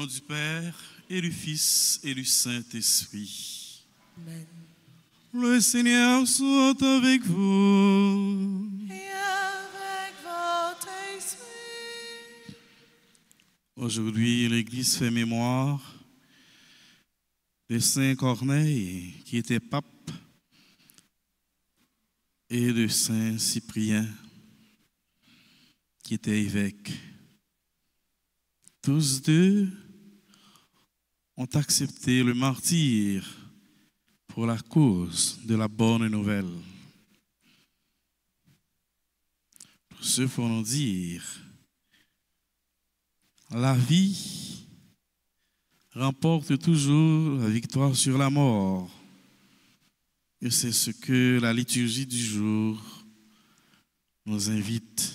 du Père, et du Fils, et du Saint-Esprit. Amen. Le Seigneur soit avec vous. Et avec votre esprit. Aujourd'hui, l'Église fait mémoire de Saint Corneille, qui était pape, et de Saint Cyprien, qui était évêque. Tous deux ont accepté le martyre pour la cause de la bonne nouvelle. Pour ce faut nous dire, la vie remporte toujours la victoire sur la mort. Et c'est ce que la liturgie du jour nous invite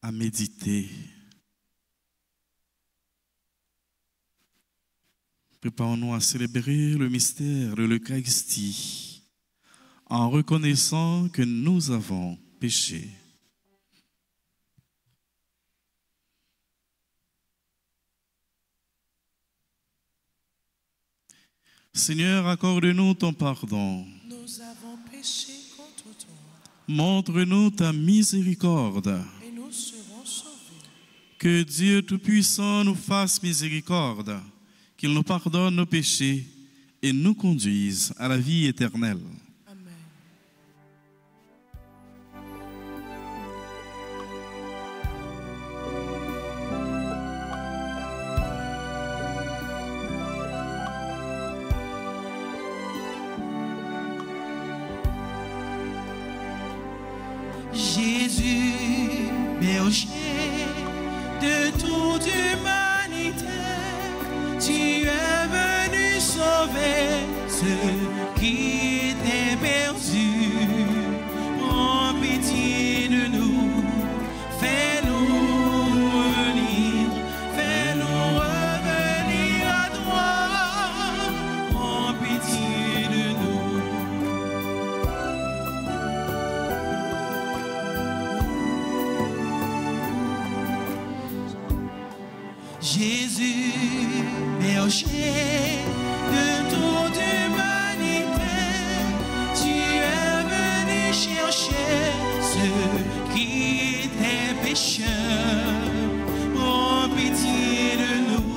à méditer. Préparons-nous à célébrer le mystère de l'Eucharistie en reconnaissant que nous avons péché. Seigneur, accorde-nous ton pardon. Nous avons péché contre toi. Montre-nous ta miséricorde. Et nous serons sauvés. Que Dieu Tout-Puissant nous fasse miséricorde, qu'il nous pardonne nos péchés et nous conduise à la vie éternelle. Amen. Jésus, berger de toute humanité, tu es venu sauver ceux qui étaient perdus. Prends pitié de nous, fais-nous revenir à toi. Prends pitié de nous. Jésus, berger de toute humanité, tu es venu chercher ceux qui étaient pécheurs. Prends pitié de nous,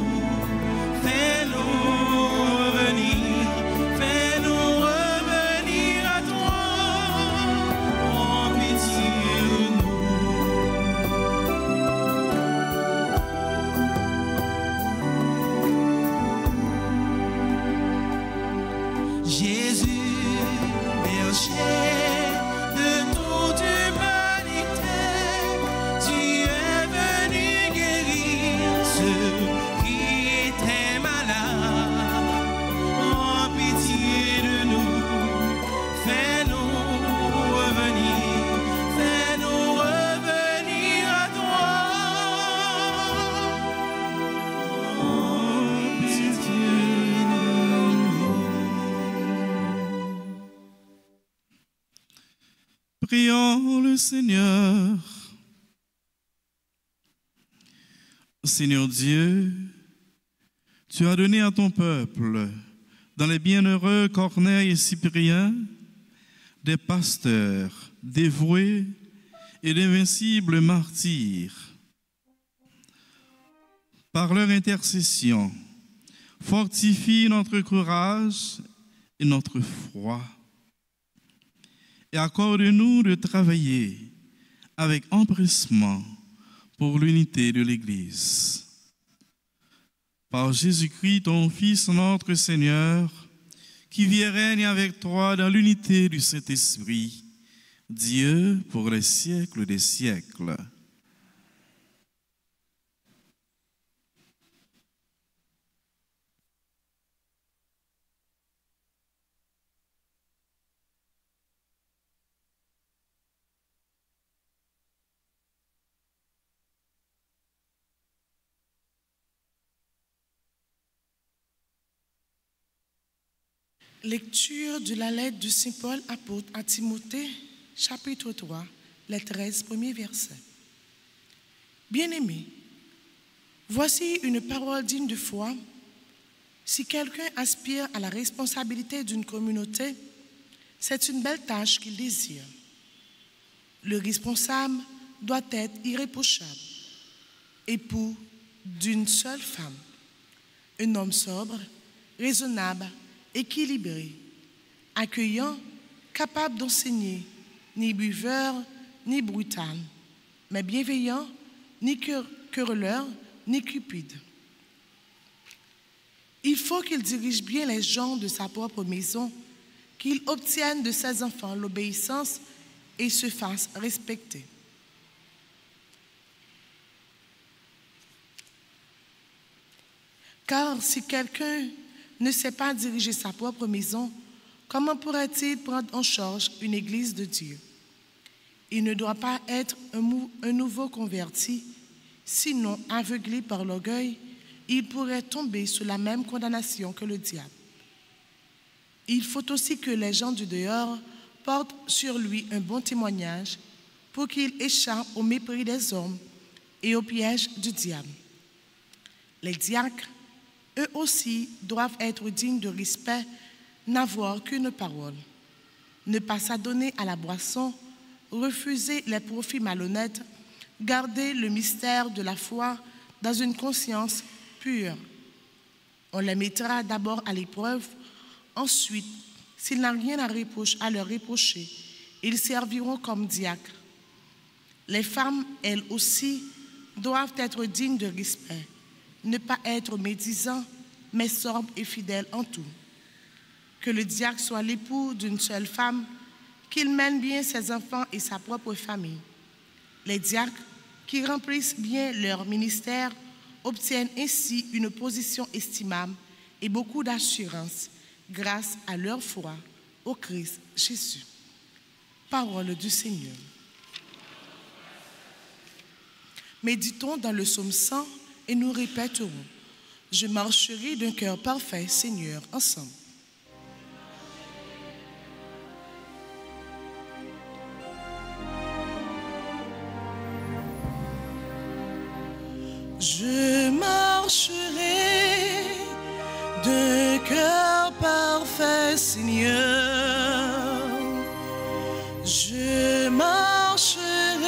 fais-nous revenir à toi. Prends pitié de nous. Jésus, berger de toute humanité, tu es venu guérir ceux qui étaient malades. Prends pitié de nous, fais-nous revenir à toi. Prends pitié de nous. Prions le Seigneur. Seigneur Dieu, tu as donné à ton peuple, dans les bienheureux Corneille et Cyprien, des pasteurs dévoués et d'invincibles martyrs. Par leur intercession, fortifie notre courage et notre foi. Et accorde-nous de travailler avec empressement pour l'unité de l'Église. Par Jésus-Christ, ton Fils, notre Seigneur, qui vit et règne avec toi dans l'unité du Saint-Esprit, Dieu pour les siècles des siècles. Lecture de la lettre de Saint Paul apôtre à Timothée, chapitre 3, les 13 premiers versets. Bien-aimés, Voici une parole digne de foi. Si quelqu'un aspire à la responsabilité d'une communauté, c'est une belle tâche qu'il désire. Le responsable doit être irréprochable, époux d'une seule femme, un homme sobre, raisonnable, équilibré, accueillant, capable d'enseigner, ni buveur, ni brutal, mais bienveillant, ni querelleur, ni cupide. Il faut qu'il dirige bien les gens de sa propre maison, qu'il obtienne de ses enfants l'obéissance et se fasse respecter. Car si quelqu'un ne sait pas diriger sa propre maison, comment pourrait-il prendre en charge une église de Dieu? Il ne doit pas être un nouveau converti, sinon aveuglé par l'orgueil, il pourrait tomber sous la même condamnation que le diable. Il faut aussi que les gens du dehors portent sur lui un bon témoignage pour qu'il échappe au mépris des hommes et au piège du diable. Les diacres, eux aussi, doivent être dignes de respect, n'avoir qu'une parole, ne pas s'adonner à la boisson, refuser les profits malhonnêtes, garder le mystère de la foi dans une conscience pure. On les mettra d'abord à l'épreuve, ensuite, s'ils n'ont rien à leur reprocher, ils serviront comme diacres. Les femmes, elles aussi, doivent être dignes de respect, ne pas être médisants, mais sobres et fidèles en tout. Que le diacre soit l'époux d'une seule femme, qu'il mène bien ses enfants et sa propre famille. Les diacres, qui remplissent bien leur ministère, obtiennent ainsi une position estimable et beaucoup d'assurance grâce à leur foi au Christ Jésus. Parole du Seigneur. Méditons dans le psaume 100 et nous répéterons: je marcherai d'un cœur parfait, Seigneur, ensemble. Je marcherai d'un cœur parfait, Seigneur. Je marcherai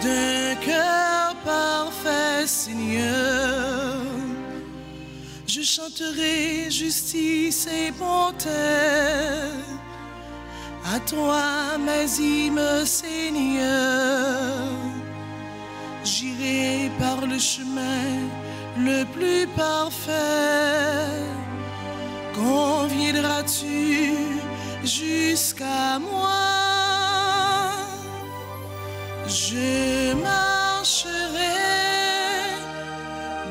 d'un cœur parfait, Seigneur. Je chanterai justice et bonté. À toi, mes hymnes, Seigneur. J'irai par le chemin le plus parfait. Conviendras-tu jusqu'à moi? Je marcherai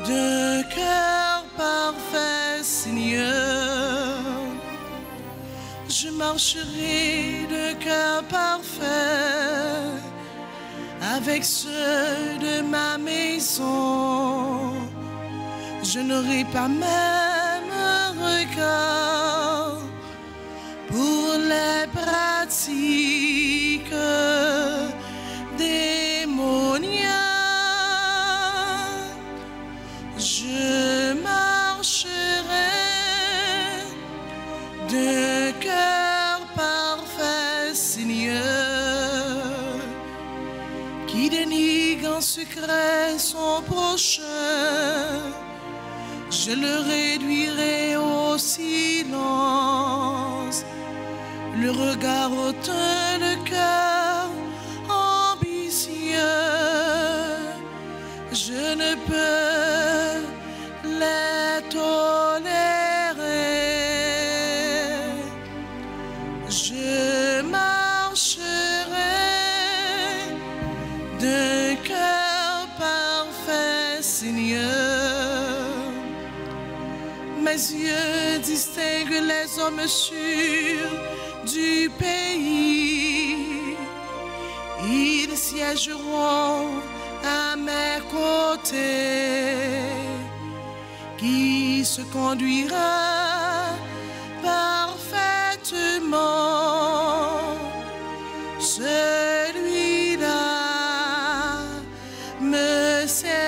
d'un cœur parfait, Seigneur. Je marcherai d'un cœur parfait avec ceux de ma maison. Je n'aurai pas même un regard pour les pratiques démoniaques. Je marcherai d'un cœur parfait, Seigneur, qui dénigre en secret son prochain. Je le réduirai au silence. Le regard hautain, le cœur ambitieux. Je ne peux les tolérer. Je marcherai d'un cœur parfait, Seigneur. Mes yeux distinguent les hommes sûrs du pays. Ils siégeront à mes côtés. Qui se conduira parfaitement? Celui-là me sert.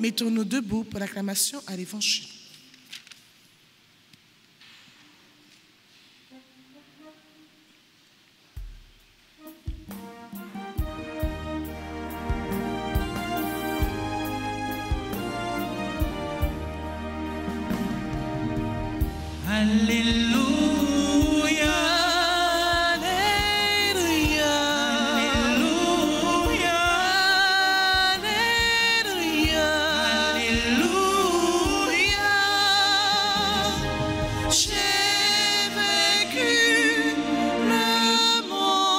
Mettons-nous debout pour l'acclamation à l'Évangile. Alléluia, Alléluia, Alléluia, Alléluia, Alléluia. j'ai vaincu le monde.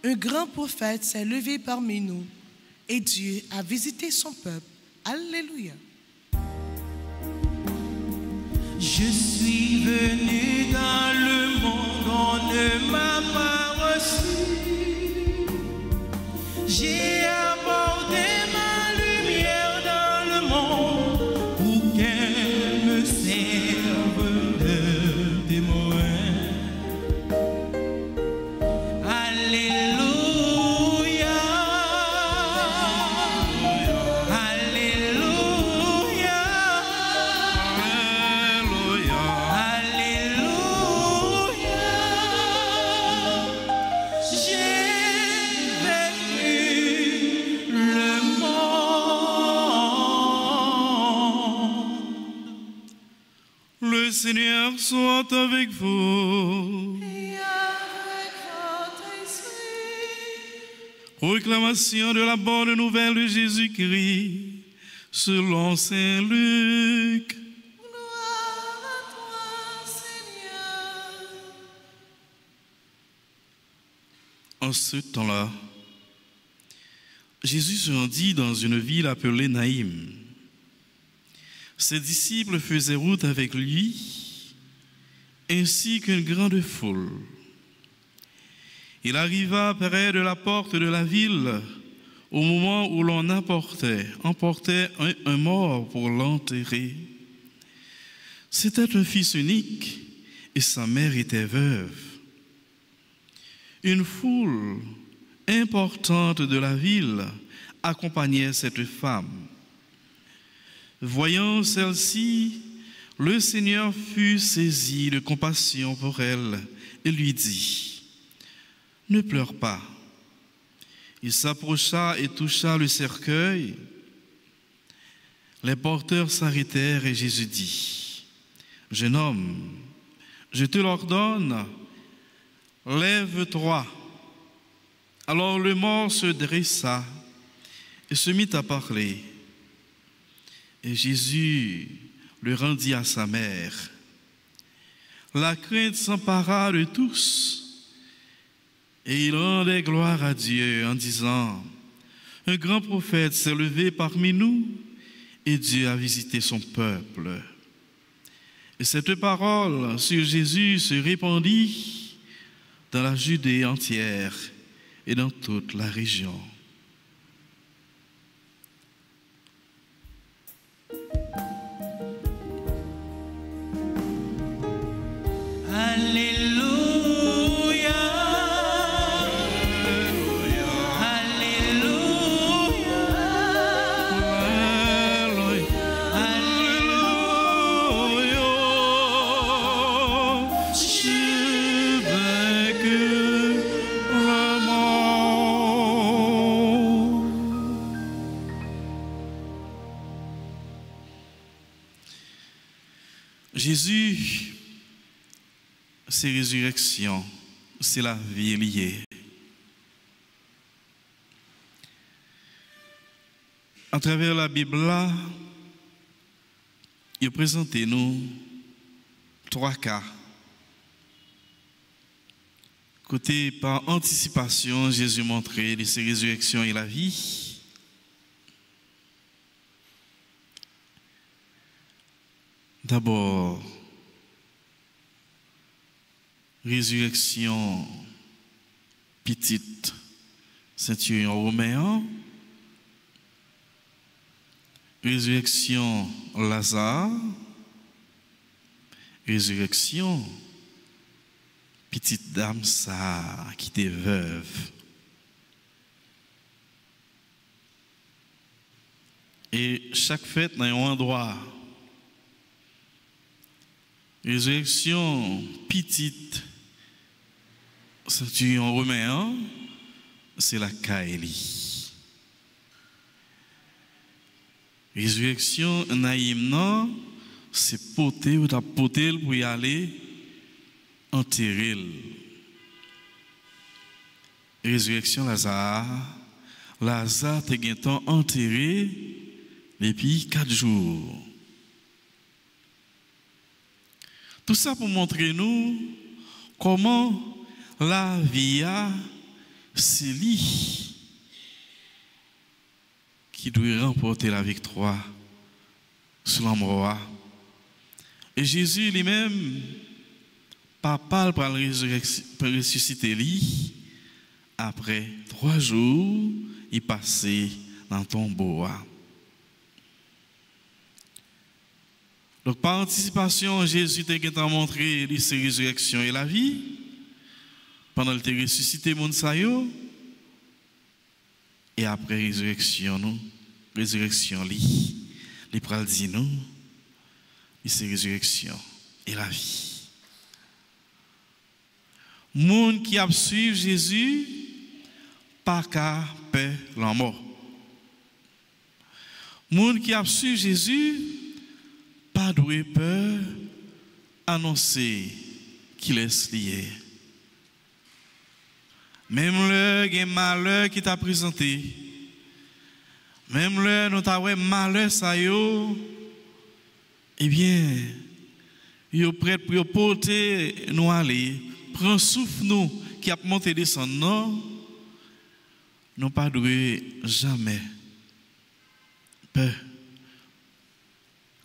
Un grand prophète s'est levé parmi nous et Dieu a visité son peuple. Alléluia. Je suis venu dans le monde, on ne m'a pas reçu. J'ai apporté ma lumière dans le monde pour qu'elle me serve de témoin. Alléluia, Alléluia. Alléluia, j'ai vaincu le monde. Le Seigneur soit avec vous. Et avec votre esprit. Proclamation de la bonne nouvelle de Jésus-Christ selon Saint Luc. Gloire à toi, Seigneur. En ce temps-là, Jésus se rendit dans une ville appelée Naïm. Ses disciples faisaient route avec lui, ainsi qu'une grande foule. Il arriva près de la porte de la ville au moment où l'on emportait un mort pour l'enterrer. C'était un fils unique et sa mère était veuve. Une foule importante de la ville accompagnait cette femme. Voyant celle-ci, le Seigneur fut saisi de compassion pour elle et lui dit : « Ne pleure pas. » Il s'approcha et toucha le cercueil. Les porteurs s'arrêtèrent et Jésus dit : « Jeune homme, je te l'ordonne, lève-toi. » Alors le mort se dressa et se mit à parler. Et Jésus le rendit à sa mère. La crainte s'empara de tous et ils rendaient gloire à Dieu en disant : un grand prophète s'est levé parmi nous et Dieu a visité son peuple. Et cette parole sur Jésus se répandit dans la Judée entière et dans toute la région. Alléluia, Alléluia, Alléluia, j'ai vaincu le monde. Jésus, c'est résurrection, c'est la vie liée. À travers la Bible, là, il présente nous 3 cas. Côté par anticipation, Jésus montrait de ses résurrections et la vie. D'abord, résurrection petite centurion romain, résurrection Lazare, résurrection petite dame ça qui était veuve. Et chaque fête dans un endroit. Résurrection petite, c'est en romain, c'est la Kaeli. Résurrection naïm, c'est poter ou ta poter pour y aller enterrer. Résurrection Lazare te gen temps enterré depuis 4 jours. Tout ça pour montrer nous comment la vie c'est lui qui doit remporter la victoire sur la mort. Et Jésus lui-même, papa pour ressusciter lui, après 3 jours, il passait dans le tombeau. Donc, par anticipation, Jésus t'a montré sa résurrection et la vie. Pendant qu'il t'a ressuscité, mon sayo. Et après résurrection, il pral dit nous, c'est résurrection et la vie. Monde qui a suivi Jésus, pas qu'à peur la mort. Monde qui a suivi Jésus, pas doué peur annoncer qu'il est lié. Même le malheur qui t'a présenté, même le nous t'a malheur ça yo, eh bien, yo prêt pour porter nous aller, prend souffle nous qui a monté descendre non pas doué jamais peur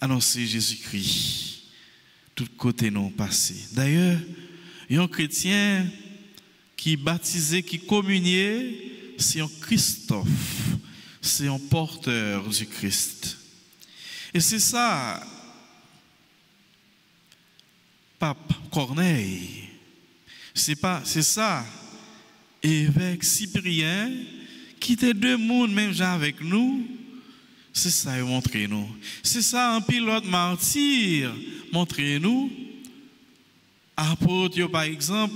annoncer Jésus-Christ tout côté non passé. D'ailleurs, un chrétien qui baptisé, qui communié, c'est un Christophe, c'est un porteur du Christ. Et c'est ça, Pape Corneille, c'est ça, évêque Cyprien, qui était 2 mondes même gens avec nous. C'est ça, montrez-nous. C'est ça, un pilote martyr, montrez-nous. Apôtres, par exemple,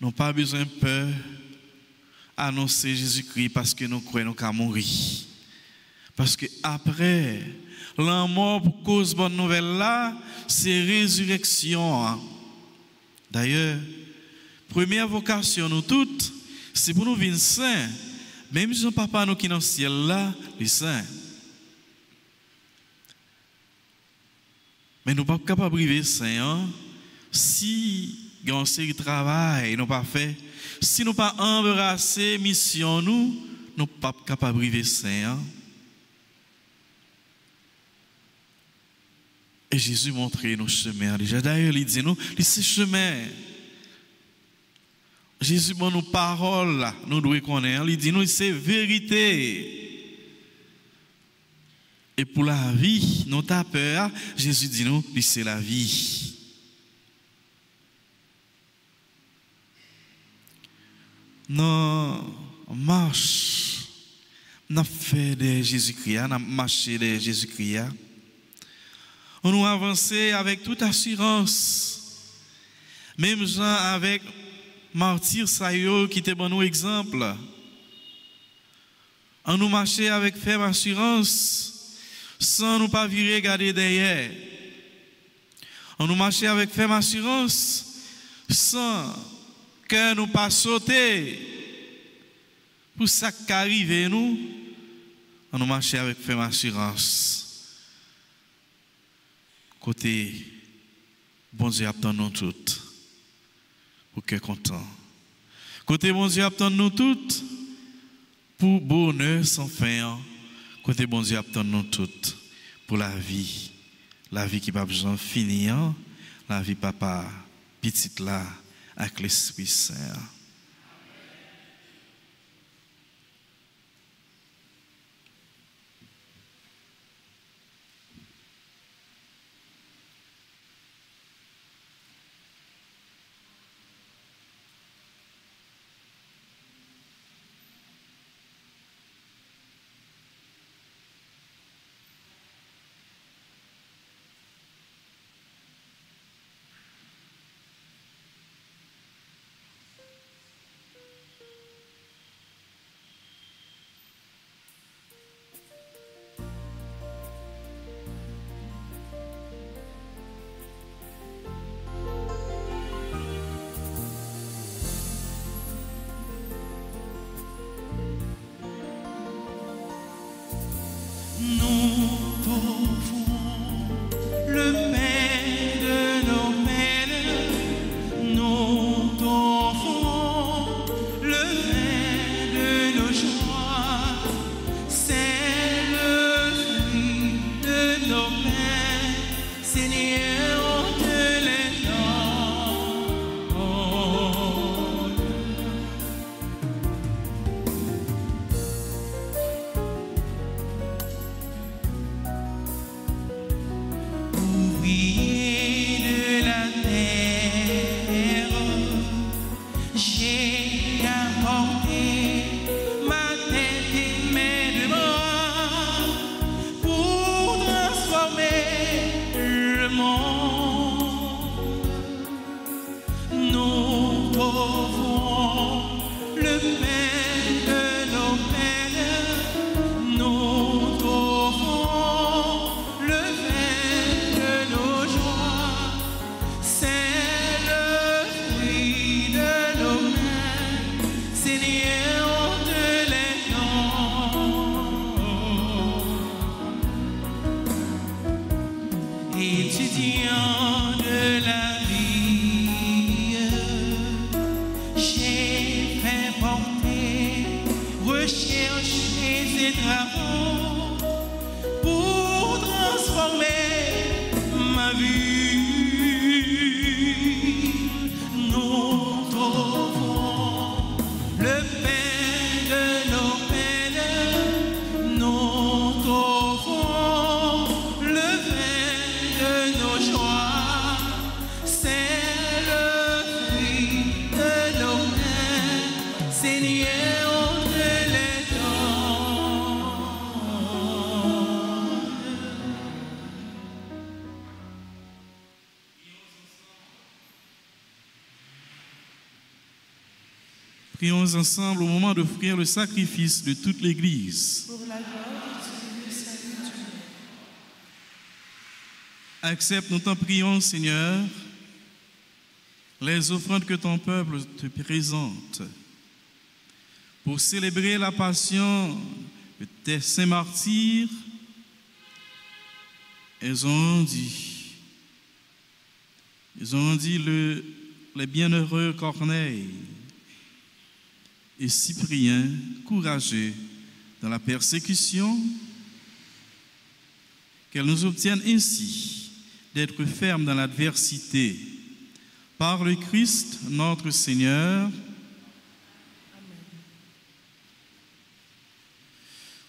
n'ont pas besoin de peur annoncer Jésus-Christ parce que nous croyons qu'à mourir. Parce que après, la mort pour cause de bonne nouvelle là, c'est résurrection. D'ailleurs, première vocation, nous toutes, c'est pour nous vivre saints. Même si papa nous qui dans le ciel là, les saints. Mais nous ne sommes pas capables de vivre saints si nous avons une série de travail, nous pas fait. Si nous pas embrassé mission nous ne sommes pas capables de vivre saints. Et Jésus montrait nos chemins déjà. D'ailleurs, il dit nous, c'est chemin. Jésus bon nos paroles, nous devons connaître. Il dit nous, c'est vérité. Et pour la vie, nous t'as peur. Jésus dit nous, c'est la vie. Non, marche. Nous fait de Jésus-Christ, nous marché de Jésus-Christ. On nous avance avec toute assurance. Même gens avec martyr Sayo qui était bon nous exemple. On nous marcher avec ferme assurance sans nous pas virer regarder derrière. On nous marcher avec ferme assurance sans que nous pas sauter pour ça qui arrive nous. On nous marcher avec ferme assurance. Côté bon Dieu attend nous toutes pour que content. Côté bon Dieu attend nous toutes pour bonheur sans fin. Côté bon Dieu attend nous toutes pour la vie qui pas besoin finir, la vie papa petite là avec l'Esprit Saint. t'offrons le pain de nos peines, nous t'offrons le vin de nos joies. C'est le fruit de nos mains, Seigneur, on te les donne. Étudiant de la vie, j'ai fait porter recherches et travaux pour transformer ma vie. Nous t'offrons le pain de nos peines, nous t'offrons le vin de nos joies. C'est le fruit de nos mains, Seigneur, on te les donne. Prions ensemble au moment d'offrir le sacrifice de toute l'Église. Pour la gloire de Dieu et le salut du monde. Accepte, nous t'en prions, Seigneur, les offrandes que ton peuple te présente pour célébrer la passion de tes saints martyrs. Ils ont dit les bienheureux Corneille et Cyprien, courageux dans la persécution, qu'elle nous obtienne ainsi d'être fermes dans l'adversité. Par le Christ, notre Seigneur.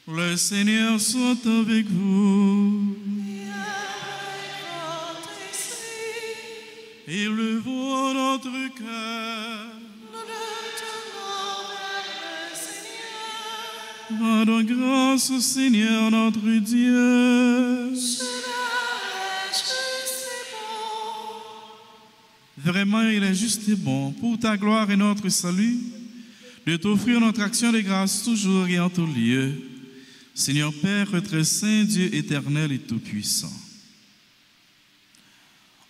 Le Seigneur soit avec vous. Élevons notre cœur. Rendons grâce au Seigneur notre Dieu. Vraiment, il est juste et bon, pour ta gloire et notre salut, de t'offrir notre action de grâce toujours et en tout lieu. Seigneur Père, très saint, Dieu éternel et tout-puissant.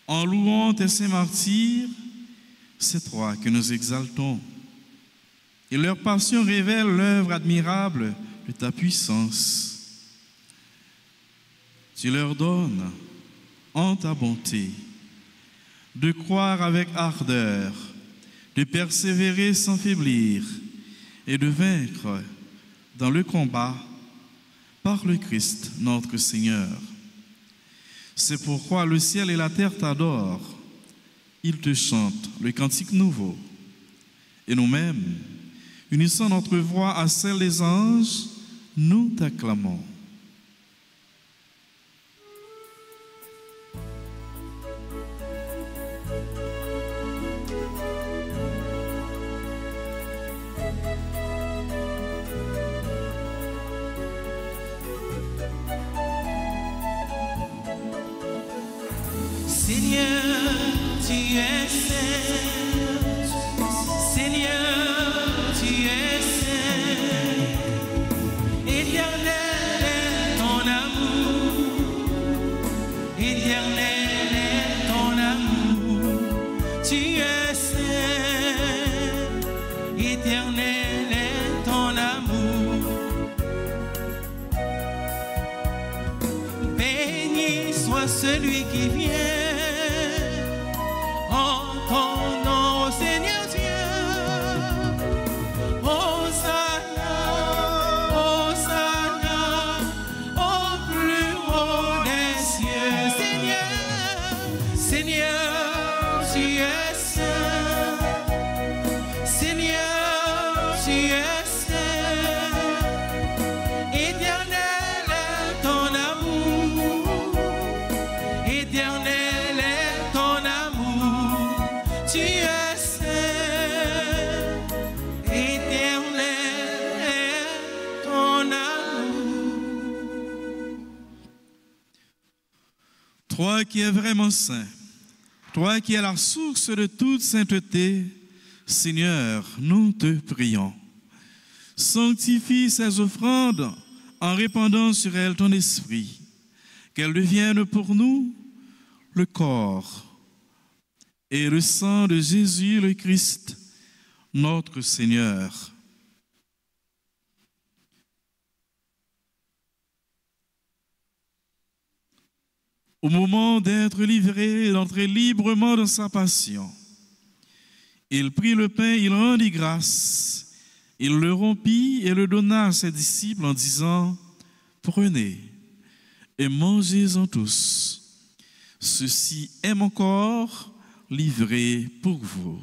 En louant tes saints martyrs, c'est toi que nous exaltons. Et leur passion révèle l'œuvre admirable de ta puissance. Tu leur donnes, en ta bonté, de croire avec ardeur, de persévérer sans faiblir et de vaincre dans le combat par le Christ notre Seigneur. C'est pourquoi le ciel et la terre t'adorent. Ils te chantent le cantique nouveau. Et nous-mêmes, unissant notre voix à celle des anges, nous t'acclamons. Seigneur, tu es saint. Seigneur, tu es saint. Éternel est ton amour. Éternel est ton amour. Tu es saint. Éternel est ton amour. Béni soit celui qui vient. Toi qui es vraiment saint, toi qui es la source de toute sainteté, Seigneur, nous te prions. Sanctifie ces offrandes en répandant sur elles ton esprit, qu'elles deviennent pour nous le corps et le sang de Jésus le Christ, notre Seigneur. Au moment d'être livré, d'entrer librement dans sa passion, il prit le pain, il rendit grâce, il le rompit et le donna à ses disciples en disant, « Prenez et mangez-en tous. Ceci est mon corps livré pour vous. »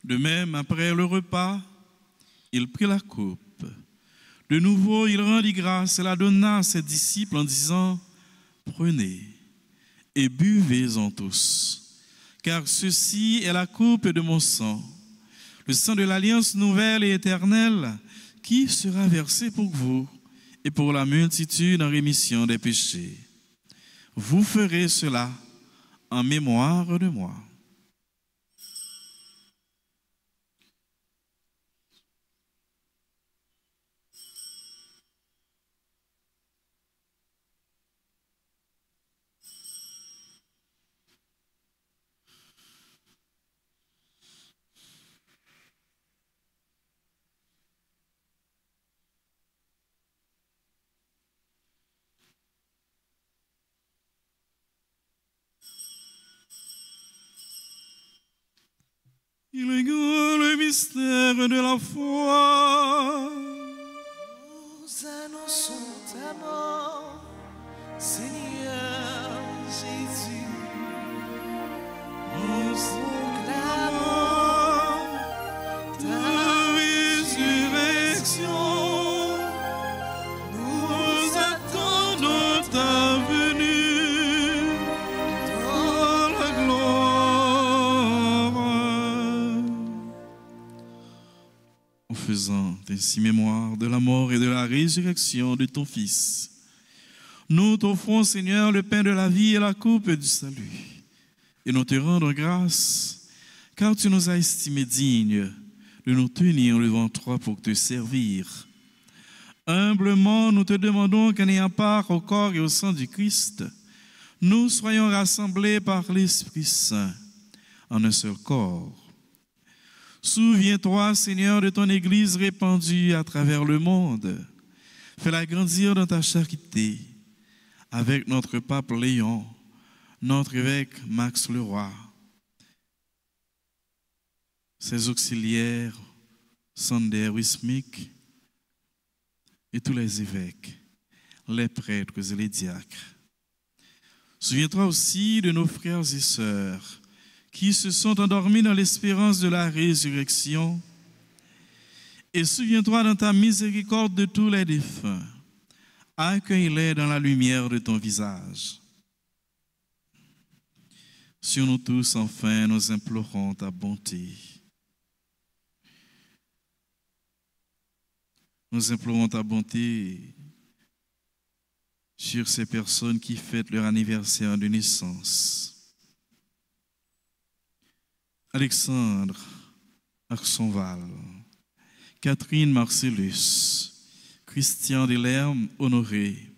De même, après le repas, il prit la coupe. De nouveau, il rendit grâce et la donna à ses disciples en disant, « Prenez et buvez-en tous, car ceci est la coupe de mon sang, le sang de l'alliance nouvelle et éternelle, qui sera versé pour vous et pour la multitude en rémission des péchés. Vous ferez cela en mémoire de moi. » Il est le mystère de la foi. Nous annonçons ta mort, Seigneur Jésus. Nous proclamons ta résurrection. Nous attendons ta venue dans la gloire. En faisant ainsi mémoire de la mort et de la résurrection de ton Fils, nous t'offrons, Seigneur, le pain de la vie et la coupe du salut. Et nous te rendons grâce, car tu nous as estimés dignes de nous tenir devant toi pour te servir. Humblement, nous te demandons qu'en ayant part au corps et au sang du Christ, nous soyons rassemblés par l'Esprit Saint en un seul corps. Souviens-toi, Seigneur, de ton Église répandue à travers le monde. Fais-la grandir dans ta charité, avec notre pape Léon, notre évêque Max Leroy, ses auxiliaires Sander Wismik et tous les évêques, les prêtres et les diacres. Souviens-toi aussi de nos frères et sœurs qui se sont endormis dans l'espérance de la résurrection, et souviens-toi dans ta miséricorde de tous les défunts. Accueille-les dans la lumière de ton visage. Sur nous tous, enfin, nous implorons ta bonté. Nous implorons ta bonté sur ces personnes qui fêtent leur anniversaire de naissance. Alexandre Arsonval, Catherine Marcellus, Christian Delerme Honoré,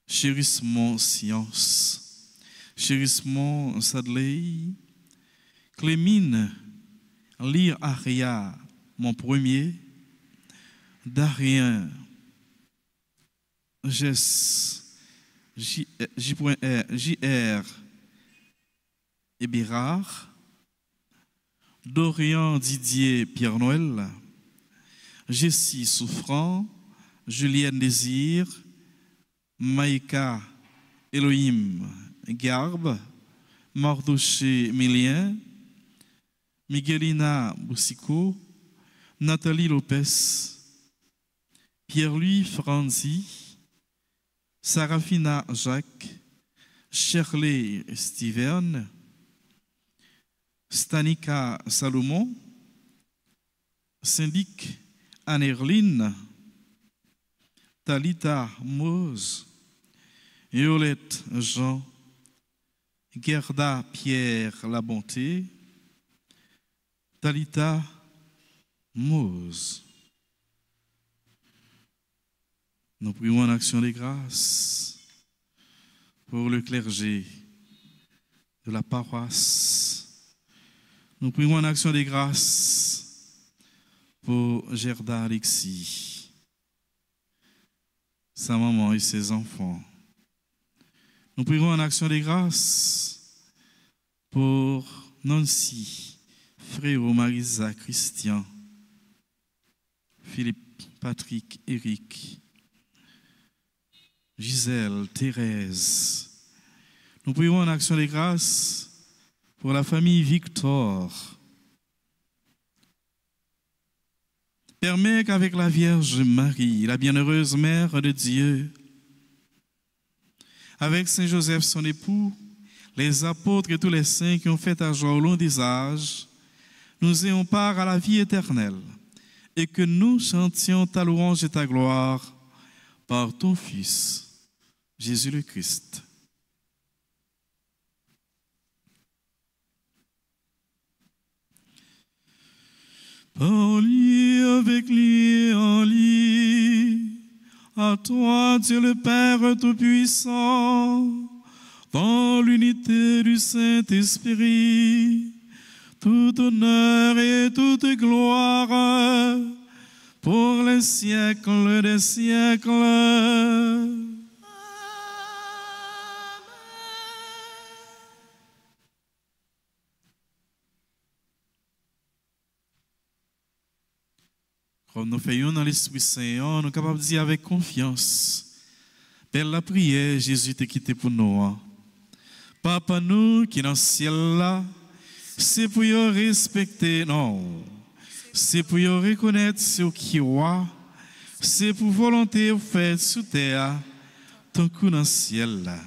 Chérissement Science, Chérissement Sadley, Clémine Lire Aria, mon premier, Darien Jess J.R. et Bérard, Dorian Didier Pierre-Noël, Jessie Souffrant, Julienne Désir, Maïka Elohim Garbe, Mardoché Milien, Miguelina Boussico, Nathalie Lopez, Pierre-Louis Franzi, Sarafina Jacques, Shirley Steven, Stanika Salomon, Syndic Anne-Erline, Talita Mose, Violette Jean, Gerda Pierre Labonté, Talita Mose. Nous prions en action de grâce pour le clergé de la paroisse. Nous prions en action de grâce pour Gerda Alexis, sa maman et ses enfants. Nous prions en action de grâce pour Nancy, frère Marisa, Christian, Philippe, Patrick, Eric, Gisèle, Thérèse. Nous prions en action de grâce pour la famille Victor. Permets qu'avec la Vierge Marie, la bienheureuse Mère de Dieu, avec Saint Joseph son époux, les apôtres et tous les saints qui ont fait ta joie au long des âges, nous ayons part à la vie éternelle et que nous chantions ta louange et ta gloire par ton Fils, Jésus le Christ. Par lui, avec lui, en lui, à toi, Dieu le Père Tout-Puissant, dans l'unité du Saint-Esprit, tout honneur et toute gloire pour les siècles des siècles. Comme nous faisons dans l'Esprit Saint, nous sommes capables de dire avec confiance, Père, la prière, Jésus t'a quitté pour nous. Papa, nous qui dans le ciel là, c'est pour y respecter, non, c'est pour y reconnaître ce qui est roi, c'est pour volonté faite sous terre, tant que dans le ciel là.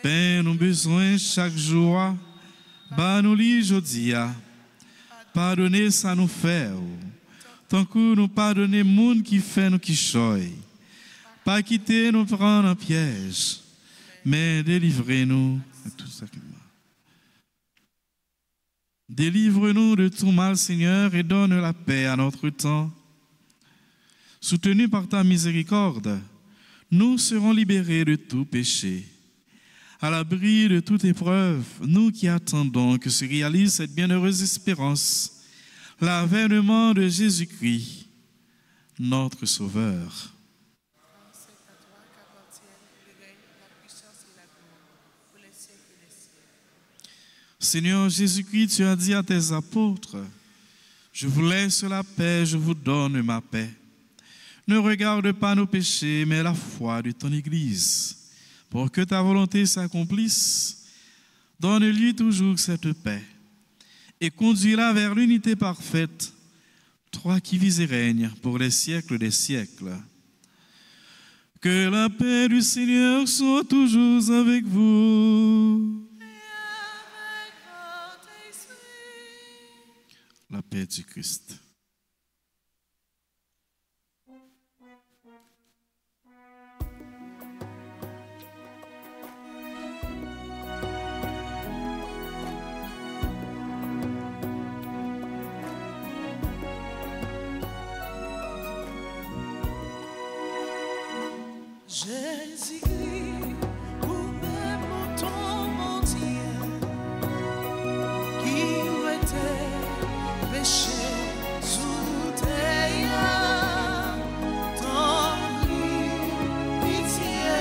Père, nous besoin chaque jour, bah nous li aujourd'hui, pardonnez ça nous faire. Tant que nous pardonnons les gens qui fait nous qui choy. Pas quitter nous prendre en piège, mais délivrez-nous de tout ça. Délivre-nous de tout mal, Seigneur, et donne la paix à notre temps. Soutenus par ta miséricorde, nous serons libérés de tout péché. À l'abri de toute épreuve, nous qui attendons que se réalise cette bienheureuse espérance, l'avènement de Jésus-Christ, notre Sauveur. C'est à toi qu'appartiennent le règne, la puissance et la gloire pour les siècles des siècles. Seigneur Jésus-Christ, tu as dit à tes apôtres, je vous laisse la paix, je vous donne ma paix. Ne regarde pas nos péchés, mais la foi de ton Église. Pour que ta volonté s'accomplisse, donne-lui toujours cette paix. Et conduis-la vers l'unité parfaite, toi qui vis et règnes pour les siècles des siècles. Que la paix du Seigneur soit toujours avec vous. Et avec votre esprit. La paix du Christ. Jésus-Christ, vous-même mon ton entier, qui était péché sous terre, tant pitié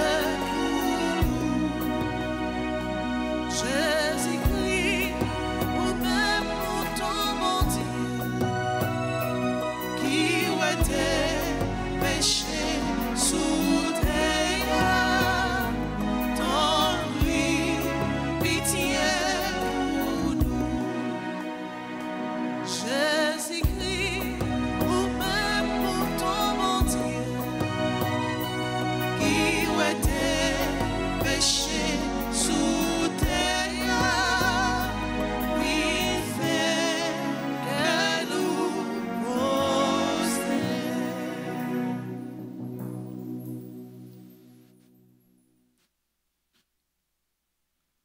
pour nous. Jésus-Christ, vous-même mon ton entier, qui était péché sous terre. Jésus-Christ, ou même pour ton mentir, qui ont été péchés sous terre, lui fait que nous prosterner.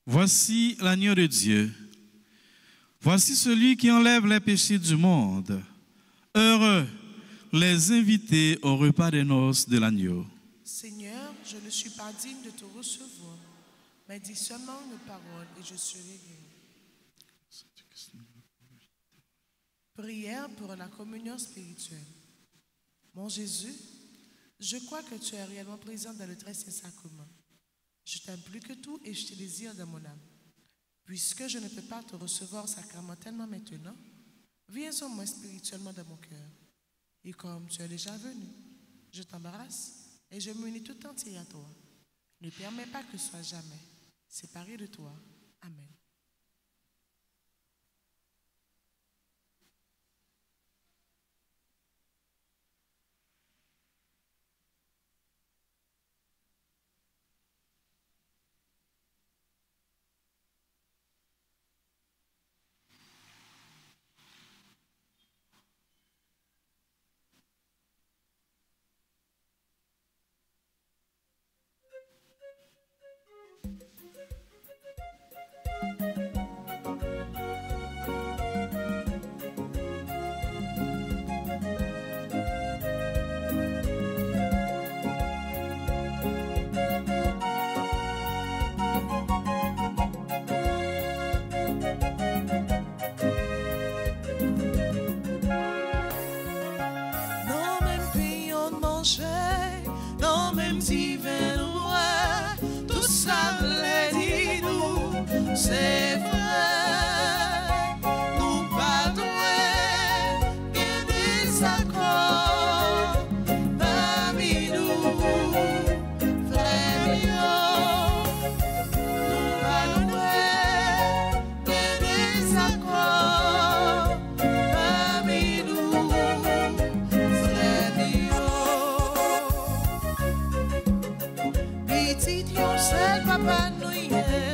Voici l'agneau de Dieu. Voici celui qui enlève les péchés du monde. Heureux les invités au repas des noces de l'agneau. Seigneur, je ne suis pas digne de te recevoir, mais dis seulement une parole et je serai guéri. Prière pour la communion spirituelle. Mon Jésus, je crois que tu es réellement présent dans le très saint sacrement. Je t'aime plus que tout et je te désire dans mon âme. Puisque je ne peux pas te recevoir sacramentellement maintenant, viens en moi spirituellement dans mon cœur. Et comme tu es déjà venu, je t'embrasse et je m'unis tout entier à toi. Ne permets pas que je sois jamais séparé de toi. Amen. C'est vrai, nous pas doués que des accords parmi nous, frères mignons. Nous pas doués que des accords parmi nous, frères mignons. Petit, yon seul papa nous y est.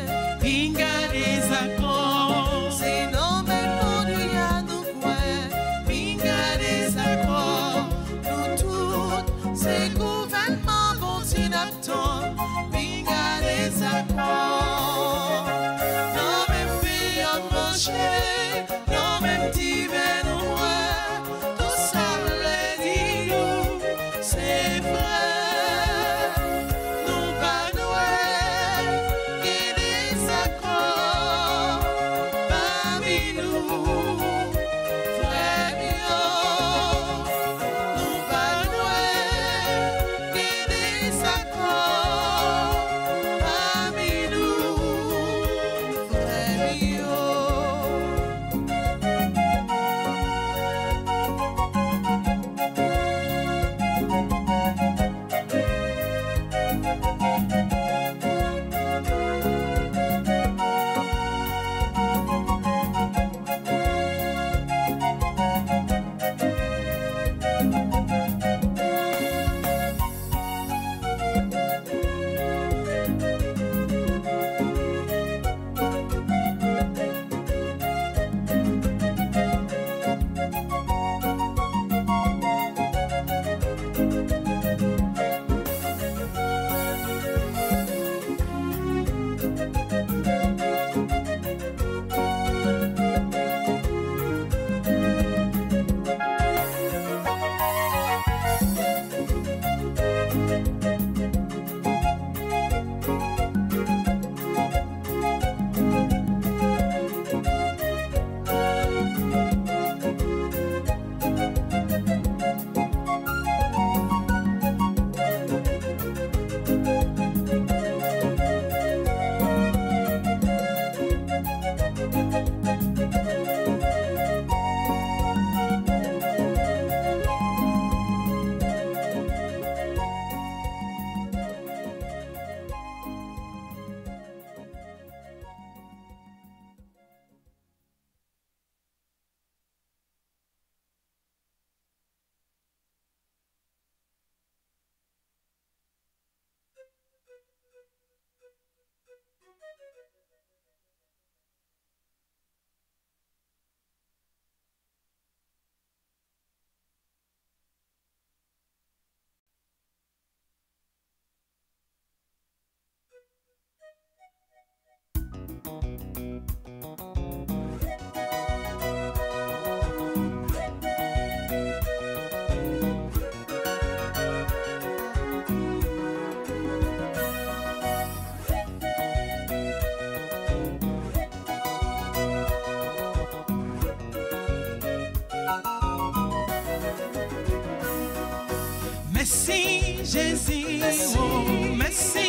Merci Jésus, oh, merci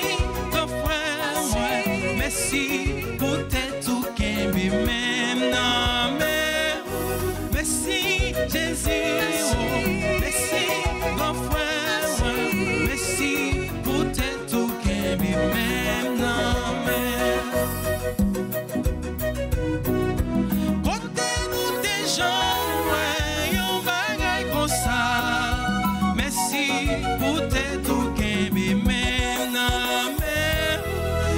ton frère, ouais. Merci pour tes tout qui même non mais merci Jésus, oh, merci ton frère, ouais. Merci pour tes tout qui même non mais côté nous des gens, ouais, on va comme ça. Merci pour tes tout qui même non mais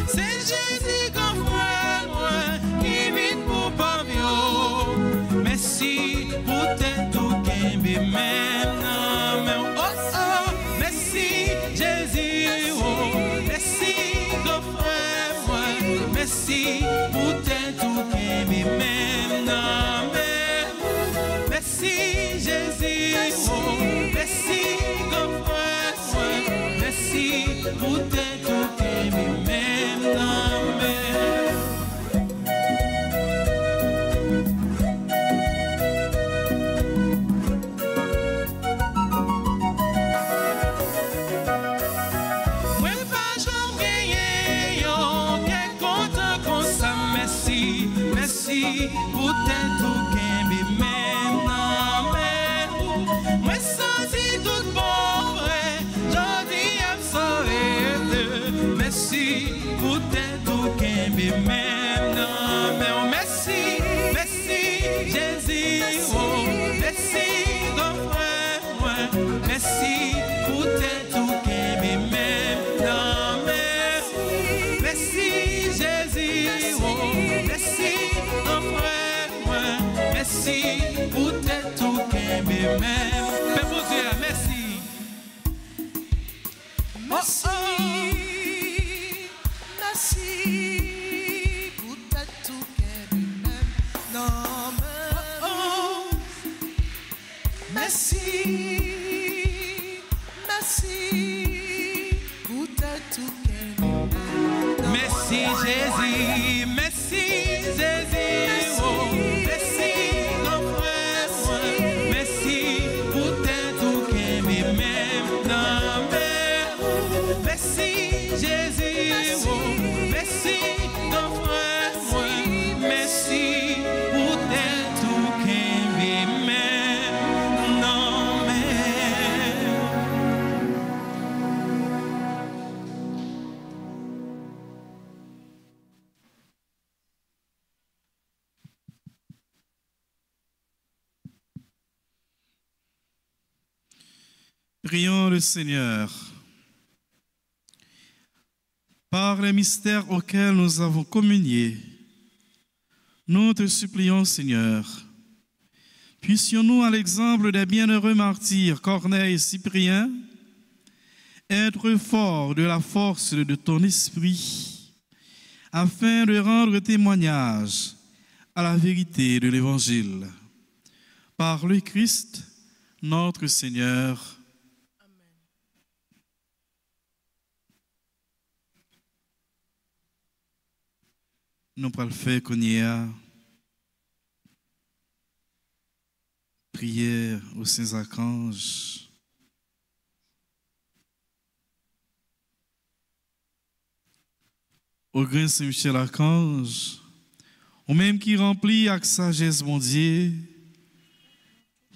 c'est Jésus qu'on voit qui vit pour pas mieux. Merci pour tes tout qui même non mais oh oh merci Jésus oh merci qu'on voit merci pour tes tout qui même non mais merci Jésus oh merci merci pour tes tout qui même non mais moi pas jamais yo bien content comme ça merci merci pour tes tout qui même non mais moi senti tout bon merci pour tes tout qui même non mais oh, merci merci Jésus oh merci ton frère ouais. Merci pour tes tout qui même non mais merci Jésus oh merci ton frère ouais. Merci pour tes tout qui même Père mon Dieu merci merci Merci pour ta tout qu'elle non oh, merci merci pour ta tout qu'elle merci Jésus merci Jésus oh merci mon frère ouais. Merci pour tes tout qui même non mais merci Jésus oh merci ton frère ouais. Merci pour tes tout qui même non mais Prions le Seigneur. Par les mystères auxquels nous avons communié, nous te supplions, Seigneur, puissions-nous, à l'exemple des bienheureux martyrs Corneille et Cyprien, être forts de la force de ton esprit, afin de rendre témoignage à la vérité de l'Évangile. Par le Christ, notre Seigneur. Nous pourrons le faire qu'on y a. Prière aux saints archanges. Au grand Saint-Michel archange, ou même qui remplit avec sagesse mon Dieu,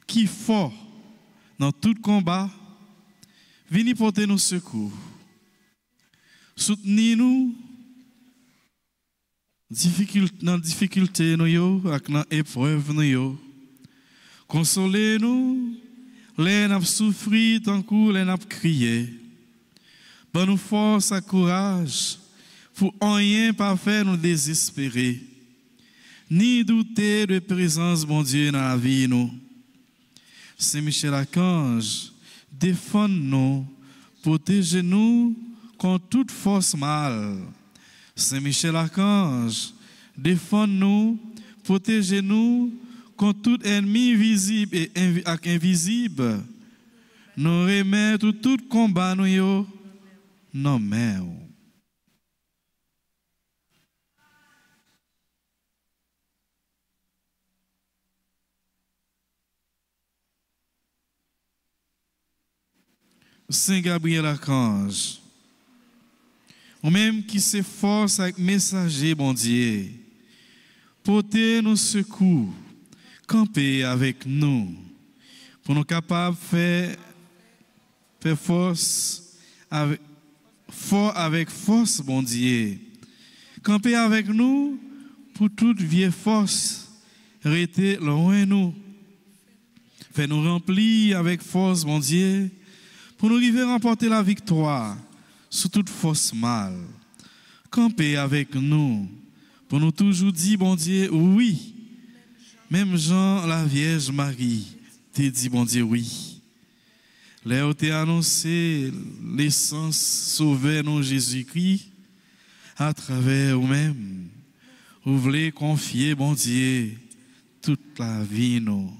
qui fort dans tout combat, venez porter nos secours. Soutenez-nous dans la difficulté, avec dans l'épreuve. Consolez-nous, les n'a souffert, tant que les n'a crié. Bonne force et courage, pour rien pas faire nous désespérer, ni douter de présence, mon Dieu, dans la vie, nous. Saint-Michel Archange, défends-nous, protégez-nous contre toute force mal. Saint-Michel Archange, défends-nous, protégez-nous contre tout ennemi visible et invisible. Nous remettons tout combat, nous, nos mains. Saint Gabriel Archange, ou même qui s'efforce avec messager, bon Dieu, portez nos secours, campez avec nous, pour nous capables de faire force, fort avec force, bon Dieu. Campez avec nous pour toute vieille force, rester loin de nous. Fais-nous remplir avec force, bon Dieu, pour nous arriver à remporter la victoire sur toute force mal. Campez avec nous, pour nous toujours dire, bon Dieu, oui. Même Jean, la Vierge Marie, t'a dit, bon Dieu, oui. Là où t'es annoncé l'essence sauvée non Jésus-Christ, à travers vous-même, vous voulez confier, bon Dieu, toute la vie, nous.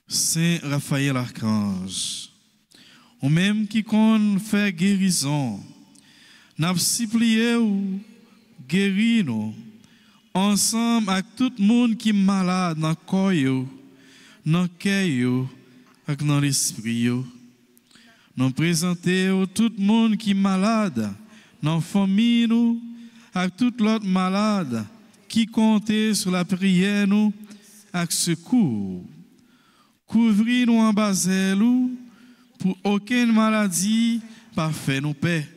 Saint Raphaël Archange, ou même qui compte faire guérison, n'a supplié ou guéri nous, ensemble avec tout le monde qui est malade dans le corps, dans le cœur, et dans l'esprit. Nous présentons tout le monde qui est malade dans la famille, nous, avec tout l'autre malade qui comptait sur la prière, nous, avec secours. Couvrir-nous en basel pour aucune maladie, pas faire nous paix.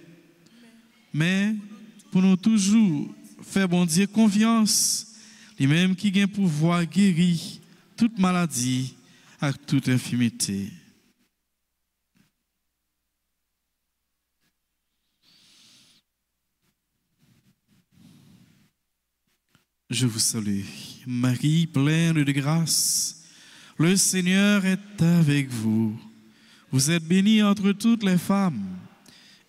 Mais pour nous toujours faire, bon Dieu, confiance, lui-même qui a pouvoir guérir toute maladie avec toute infirmité. Je vous salue, Marie pleine de grâce. Le Seigneur est avec vous. Vous êtes bénie entre toutes les femmes.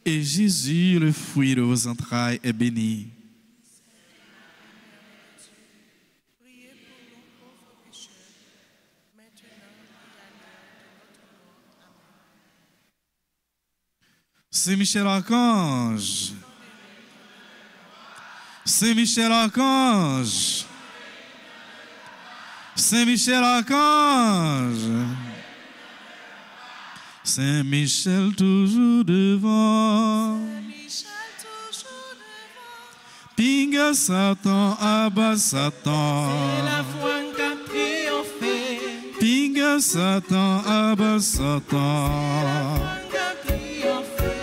Et Jésus, le fruit de vos entrailles, est béni. Priez pour nous pauvres pécheurs, maintenant et à l'heure de notre mort. Amen. Saint Michel Archange. Saint Michel Archange. Saint Michel Archange. Saint Michel toujours devant. Michel toujours devant. Pinga Satan, Abba C'est Satan. la foi qui a triomphé. Pinga Satan, Abba Satan. Qui a triomphé.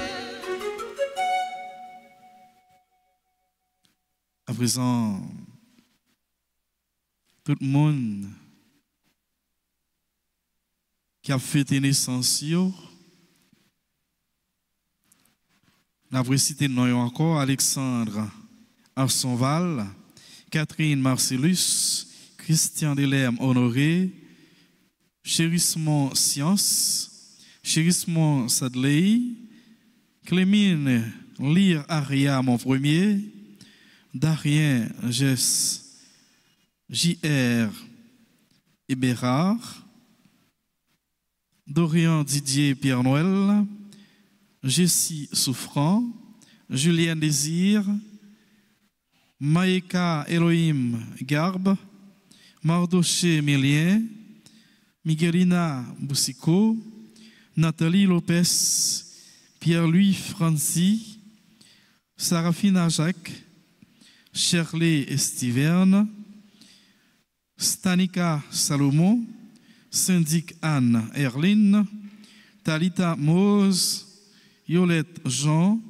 À présent, tout le monde qui a fêté naissance, n'a pas cité nom encore Alexandre Arsonval, Catherine Marcellus, Christian Delerme Honoré, Chérissement Science, Chérissement Sadley, Clémine Lire Aria mon premier, Darien Jess J.R. et Bérard, Dorian Didier Pierre-Noël, Jessie Souffrant, Julien Désir, Maïka Elohim Garbe, Mardoché Mélien, Miguelina Boussico, Nathalie Lopez, Pierre-Louis Franci, Sarafina Jacques, Shirley Estiverne, Stanika Salomon, Syndic Anne Erline, Talita Mose, Yolette Jean,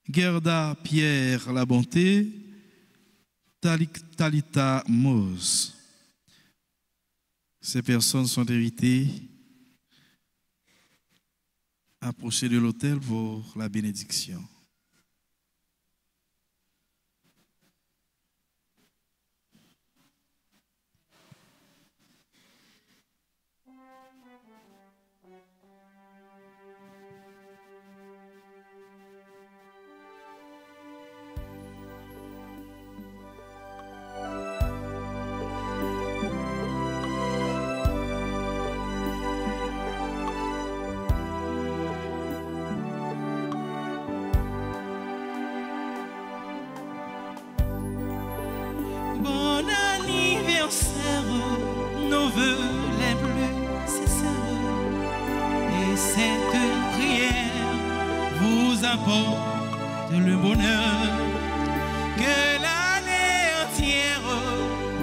Gerda Pierre La Bonté, Talita Mose. Ces personnes sont invitées à approcher de l'autel pour la bénédiction. sincères, nos vœux les plus sincères. Et cette prière vous apporte le bonheur. Que l'année entière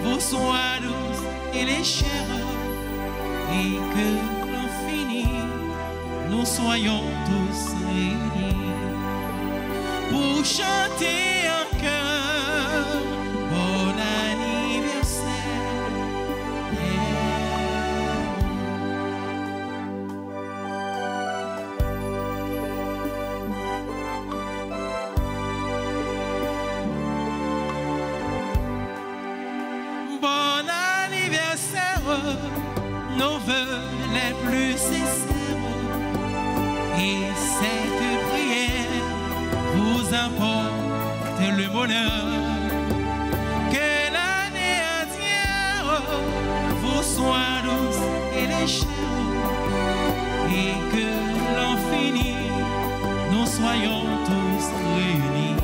vous soit douce et légère. Et que l'infini, nous soyons tous réunis pour chanter en chœur bon anniversaire. Bon anniversaire, nos vœux les plus sincères. Et cette prière vous apporte le bonheur. Que l'année entière vous soit douce et légère. Et que l'infini, nous soyons tous réunis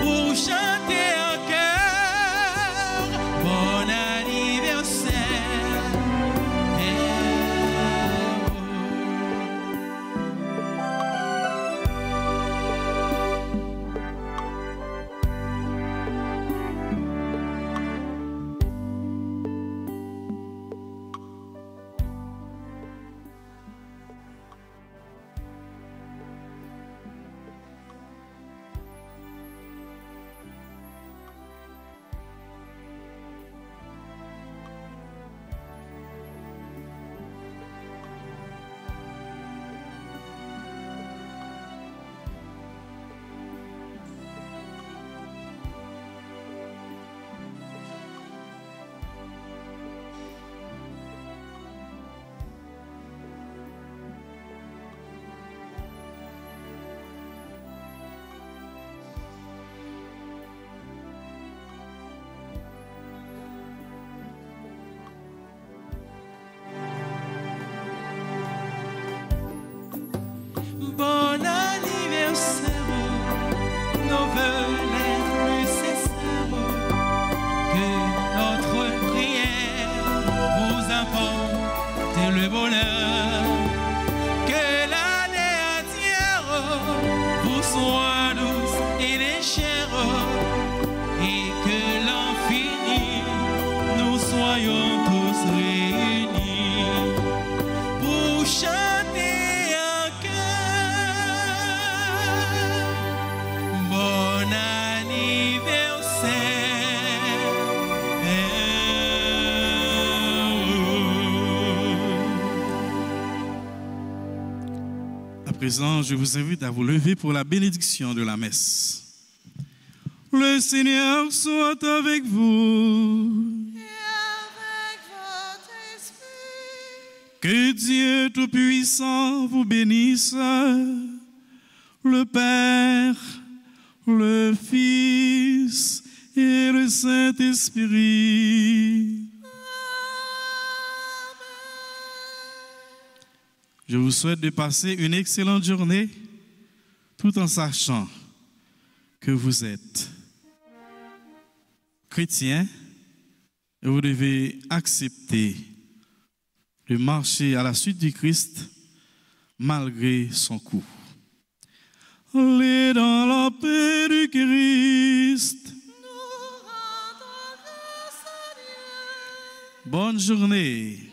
pour chanter en chœur bon anniversaire. Bon anniversaire, nos vœux les plus sincères. Que notre prière vous apporte le bonheur. Que l'année entière vous soit douce et légère. Et que l'infini, nous soyons tous réunis pour chanter en chœur bon anniversaire. À présent, je vous invite à vous lever pour la bénédiction de la messe. Le Seigneur soit avec vous. Que Dieu Tout-Puissant vous bénisse, le Père, le Fils et le Saint-Esprit. Je vous souhaite de passer une excellente journée, tout en sachant que vous êtes chrétien et vous devez accepter de marcher à la suite du Christ malgré son coup. Allez dans la paix du Christ. Bonne journée.